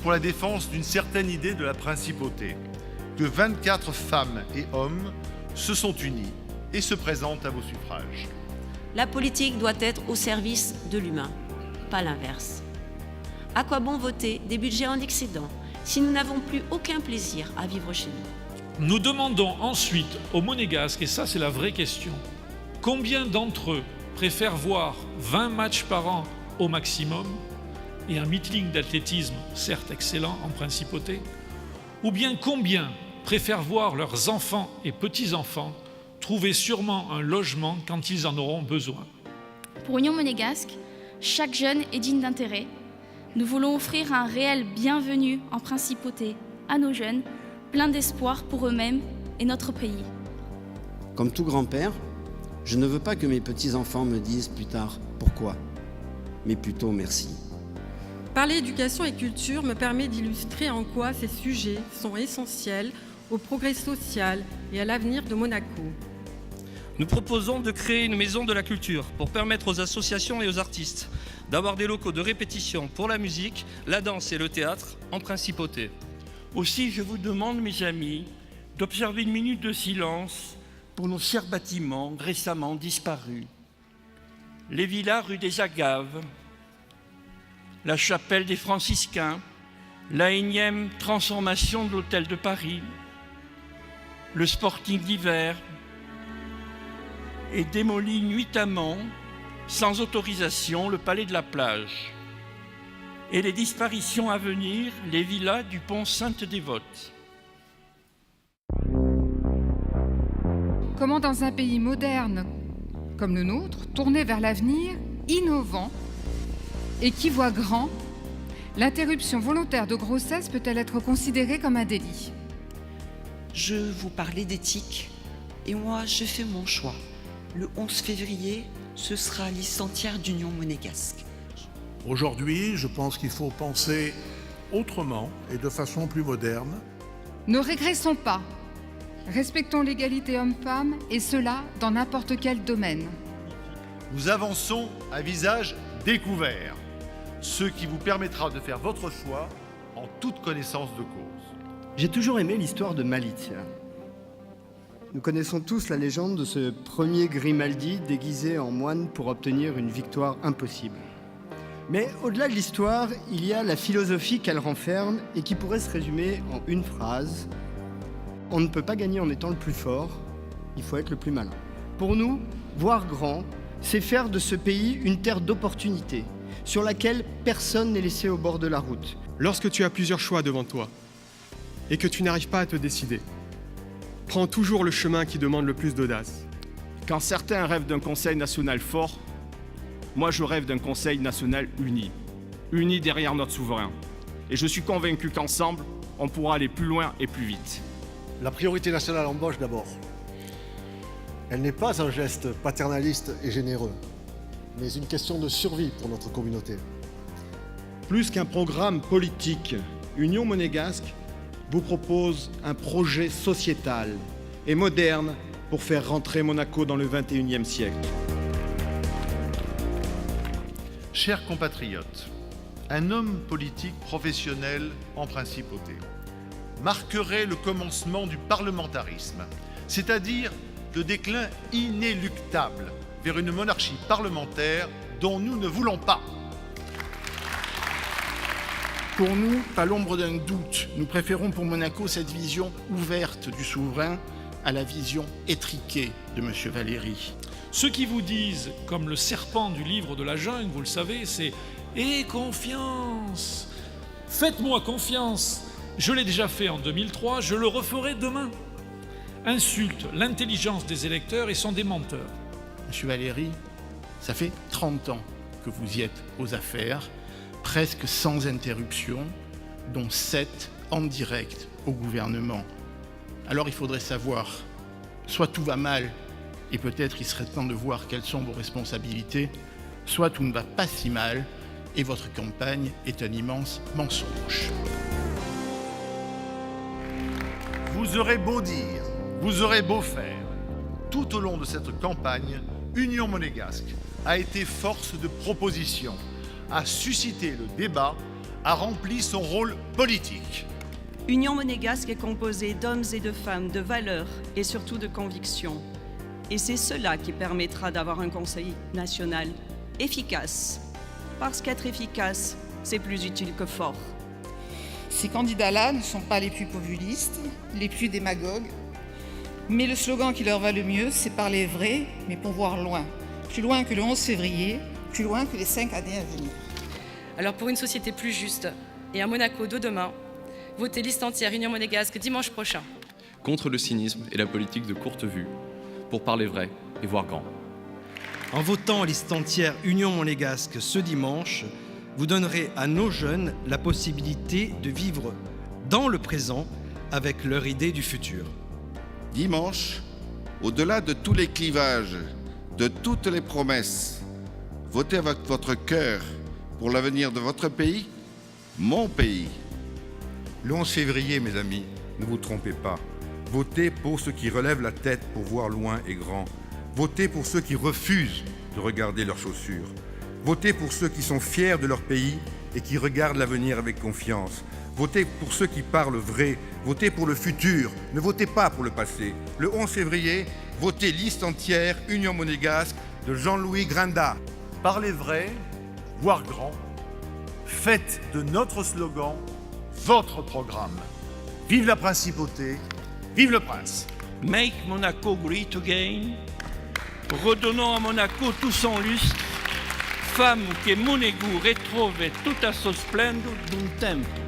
pour la défense d'une certaine idée de la principauté, que 24 femmes et hommes se sont unis et se présentent à vos suffrages. La politique doit être au service de l'humain, pas l'inverse. À quoi bon voter des budgets en excédent si nous n'avons plus aucun plaisir à vivre chez nous? Nous demandons ensuite aux Monégasques, et ça c'est la vraie question, combien d'entre eux préfèrent voir 20 matchs par an au maximum et un meeting d'athlétisme, certes excellent en principauté, ou bien combien préfèrent voir leurs enfants et petits-enfants trouver sûrement un logement quand ils en auront besoin. Pour Union Monégasque, chaque jeune est digne d'intérêt. Nous voulons offrir un réel bienvenu en principauté à nos jeunes, plein d'espoir pour eux-mêmes et notre pays. Comme tout grand-père, je ne veux pas que mes petits-enfants me disent plus tard « pourquoi ?», mais plutôt « merci ». Parler éducation et culture me permet d'illustrer en quoi ces sujets sont essentiels au progrès social et à l'avenir de Monaco. Nous proposons de créer une maison de la culture pour permettre aux associations et aux artistes d'avoir des locaux de répétition pour la musique, la danse et le théâtre en principauté. Aussi, je vous demande, mes amis, d'observer une minute de silence pour nos chers bâtiments récemment disparus. Les villas rue des Agaves, la chapelle des Franciscains, la énième transformation de l'hôtel de Paris, le Sporting d'hiver, et démoli nuitamment, sans autorisation, le palais de la plage. Et les disparitions à venir, les villas du pont Sainte-Dévote. Comment dans un pays moderne comme le nôtre, tourné vers l'avenir, innovant et qui voit grand, l'interruption volontaire de grossesse peut-elle être considérée comme un délit? Je vous parlais d'éthique et moi je fais mon choix. Le 11 février, ce sera l'E100e d'Union Monégasque. Aujourd'hui, je pense qu'il faut penser autrement et de façon plus moderne. Ne régressons pas. Respectons l'égalité homme-femme et cela dans n'importe quel domaine. Nous avançons à visage découvert, ce qui vous permettra de faire votre choix en toute connaissance de cause. J'ai toujours aimé l'histoire de Malizia. Nous connaissons tous la légende de ce premier Grimaldi déguisé en moine pour obtenir une victoire impossible. Mais au-delà de l'histoire, il y a la philosophie qu'elle renferme et qui pourrait se résumer en une phrase. On ne peut pas gagner en étant le plus fort, il faut être le plus malin. Pour nous, voir grand, c'est faire de ce pays une terre d'opportunités, sur laquelle personne n'est laissé au bord de la route. Lorsque tu as plusieurs choix devant toi et que tu n'arrives pas à te décider, prends toujours le chemin qui demande le plus d'audace. Quand certains rêvent d'un conseil national fort, moi je rêve d'un conseil national uni, uni derrière notre souverain. Et je suis convaincu qu'ensemble, on pourra aller plus loin et plus vite. La priorité nationale embauche d'abord. Elle n'est pas un geste paternaliste et généreux, mais une question de survie pour notre communauté. Plus qu'un programme politique, Union Monégasque vous propose un projet sociétal et moderne pour faire rentrer Monaco dans le XXIe siècle. Chers compatriotes, un homme politique professionnel en principauté marquerait le commencement du parlementarisme, c'est-à-dire le déclin inéluctable vers une monarchie parlementaire dont nous ne voulons pas. Pour nous, pas l'ombre d'un doute, nous préférons pour Monaco cette vision ouverte du souverain à la vision étriquée de M. Valéry. Ceux qui vous disent, comme le serpent du livre de la jungle, vous le savez, c'est « Aie confiance !» Faites-moi confiance. Je l'ai déjà fait en 2003, je le referai demain. Insultent l'intelligence des électeurs et sont des menteurs. M. Valéry, ça fait 30 ans que vous y êtes aux affaires, presque sans interruption, dont 7 en direct au gouvernement. Alors il faudrait savoir, soit tout va mal, et peut-être il serait temps de voir quelles sont vos responsabilités, soit tout ne va pas si mal, et votre campagne est un immense mensonge. Vous aurez beau dire, vous aurez beau faire, tout au long de cette campagne, Union Monégasque a été force de proposition, a suscité le débat, a rempli son rôle politique. Union monégasque est composée d'hommes et de femmes, de valeurs et surtout de convictions. Et c'est cela qui permettra d'avoir un Conseil national efficace. Parce qu'être efficace, c'est plus utile que fort. Ces candidats-là ne sont pas les plus populistes, les plus démagogues, mais le slogan qui leur va le mieux, c'est parler vrai, mais pour voir loin. Plus loin que le 11 février, plus loin que les 5 années à venir. Alors pour une société plus juste et un Monaco de demain, votez liste entière Union monégasque dimanche prochain. Contre le cynisme et la politique de courte vue, pour parler vrai et voir grand. En votant liste entière Union monégasque ce dimanche, vous donnerez à nos jeunes la possibilité de vivre dans le présent avec leur idée du futur. Dimanche, au-delà de tous les clivages, de toutes les promesses, votez avec votre cœur pour l'avenir de votre pays, mon pays. Le 11 février, mes amis, ne vous trompez pas. Votez pour ceux qui relèvent la tête pour voir loin et grand. Votez pour ceux qui refusent de regarder leurs chaussures. Votez pour ceux qui sont fiers de leur pays et qui regardent l'avenir avec confiance. Votez pour ceux qui parlent vrai. Votez pour le futur. Ne votez pas pour le passé. Le 11 février, votez liste entière Union monégasque de Jean-Louis Grinda. Parlez vrai, voir grand. Faites de notre slogan votre programme. Vive la principauté, vive le prince. Make Monaco great again. Redonnons à Monaco tout son lustre. Femme che Monégu retrove tutta suo splendore d'un tempo.